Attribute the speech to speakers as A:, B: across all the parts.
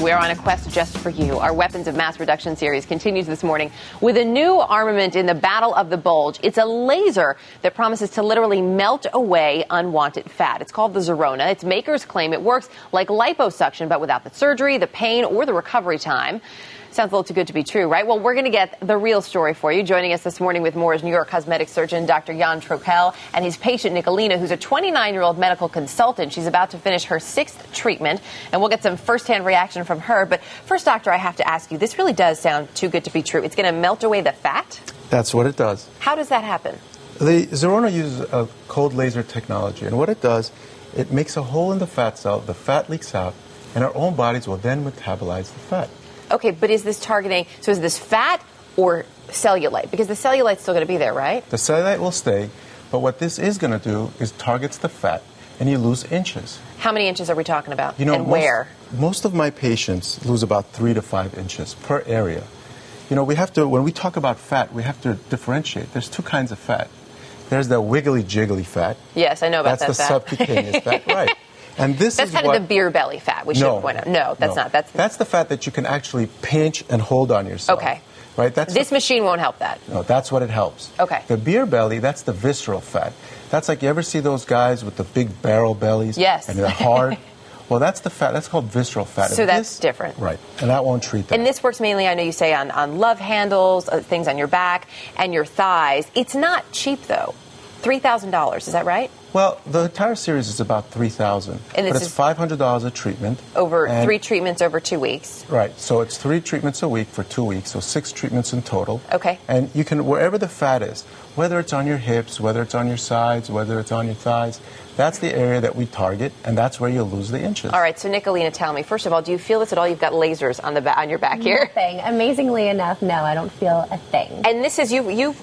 A: we're on a quest just for you. Our Weapons of Mass Production series continues this morning with a new armament in the battle of the bulge. It's a laser that promises to literally melt away unwanted fat. It's called the Zerona. Its makers claim it works like liposuction, but without the surgery, the pain, or the recovery time. Sounds a little too good to be true, right? Well, we're going to get the real story for you. Joining us this morning with more is New York cosmetic surgeon Dr. Yan Trokel and his patient Nicolina, who's a 29-year-old medical consultant. She's about to finish her 6th treatment, and we'll get some firsthand reaction from her. But first, doctor, I have to ask you, this really does sound too good to be true. It's going to melt away the fat?
B: That's what it does.
A: How does that happen?
B: The Zerona uses a cold laser technology, and what it does, it makes a hole in the fat cell, the fat leaks out, and our own bodies will then metabolize the fat.
A: Okay, but is this targeting, so is this fat or cellulite? Because the cellulite's still going to be there, right?
B: The cellulite will stay, but what this is going to do is targets the fat, and you lose inches.
A: How many inches are we talking about,
B: and
A: where?
B: Most of my patients lose about 3 to 5 inches per area. We have to, when we talk about fat, we have to differentiate. There's 2 kinds of fat. There's the wiggly jiggly fat.
A: Yes, I know about that
B: fat. That's the subcutaneous fat, right. And
A: that's kind of the beer belly fat, we should point out. No, that's not.
B: That's the fat that you can actually pinch and hold on yourself.
A: Okay.
B: Right?
A: This machine won't help that.
B: No, that's what it helps.
A: Okay.
B: The beer belly, that's the visceral fat. That's like, you ever see those guys with the big barrel bellies?
A: Yes.
B: And they're hard? Well, that's the fat. That's called visceral fat.
A: So that's different.
B: Right. And that won't treat that.
A: And this works mainly, I know you say, on love handles, things on your back and your thighs. It's not cheap, though. $3,000, is that right?
B: Well, the entire series is about $3,000, but it's $500 a treatment.
A: Over 3 treatments over 2 weeks.
B: Right, so it's 3 treatments a week for 2 weeks, so 6 treatments in total.
A: Okay.
B: And you can, wherever the fat is, whether it's on your hips, whether it's on your sides, whether it's on your thighs, that's the area that we target, and that's where you'll lose the inches.
A: All right, so Nicolina, tell me, first of all, do you feel this at all? You've got lasers on your back here.
C: Nothing. Amazingly enough, no, I don't feel a thing.
A: And this is, you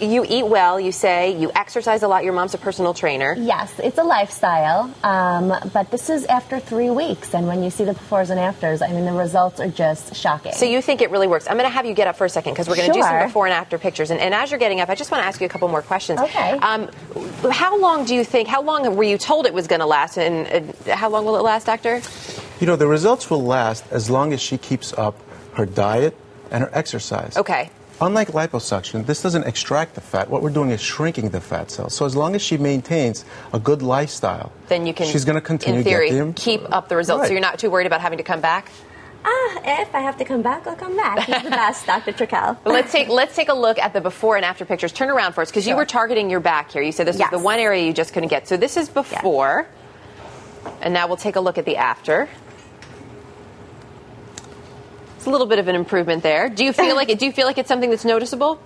A: eat well, you say, you exercise a lot, your mom's a personal trainer.
C: Yes, it's a lifestyle, but this is after 3 weeks, and when you see the befores and afters, I mean, the results are just shocking.
A: So you think it really works. I'm going to have you get up for a second, because we're going to do some before and after pictures, and as you're getting up, I just want to ask you a couple more questions.
C: Okay.
A: How long were you told it was going to last, and how long will it last, doctor?
B: The results will last as long as she keeps up her diet and her exercise.
A: Okay.
B: Unlike liposuction, this doesn't extract the fat. What we're doing is shrinking the fat cells. So as long as she maintains a good lifestyle,
A: then you can,
B: she's going to continue
A: in theory,
B: to
A: keep up the results.
B: Right.
A: So you're not too worried about having to come back?
C: If I have to come back, I'll come back. He's the best, Dr. Trokel.
A: Let's take a look at the before and after pictures. Turn around for us, because you were targeting your back here. You said this was the one area you just couldn't get. So this is before, and now we'll take a look at the after. It's a little bit of an improvement there. Do you feel like it's something that's noticeable?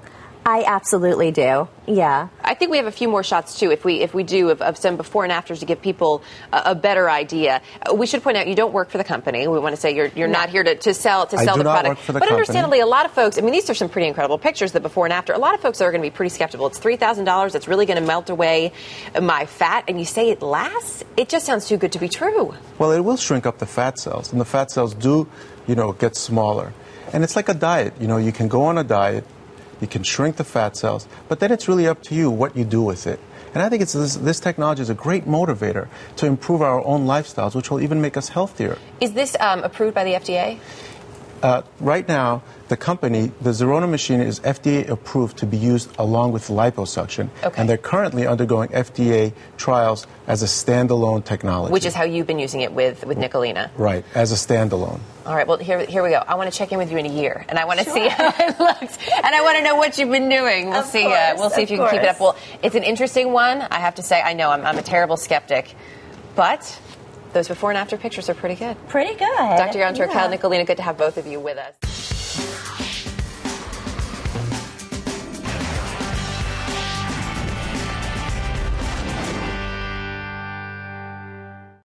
C: I absolutely do. Yeah.
A: I think we have a few more shots too, if we do of some before and afters to give people a better idea. We should point out you don't work for the company. We want to say you're not here to sell the product.
B: Work for the
A: but
B: company.
A: Understandably, a lot of folks. I mean, these are some pretty incredible pictures, the before and after. A lot of folks are going to be pretty skeptical. It's $3,000. It's really going to melt away my fat, and you say it lasts. It just sounds too good to be true.
B: Well, it will shrink up the fat cells, and the fat cells do, get smaller. And it's like a diet. You can go on a diet. You can shrink the fat cells, but then it's really up to you what you do with it. And I think this technology is a great motivator to improve our own lifestyles, which will even make us healthier.
A: Is this approved by the FDA?
B: Right now, the company, the Zerona machine, is FDA approved to be used along with liposuction.
A: Okay.
B: And they're currently undergoing FDA trials as a standalone technology.
A: Which is how you've been using it with Nicolina.
B: Right, as a standalone.
A: All right, well, here we go. I want to check in with you in a year, and I want to see how it looks, and I want to know what you've been doing. We'll see if you can keep it up. Well, it's an interesting one. I have to say, I know I'm a terrible skeptic, but those before and after pictures are pretty good.
C: Pretty good.
A: Dr. Yan Trokel, Nicolina, good to have both of you with us.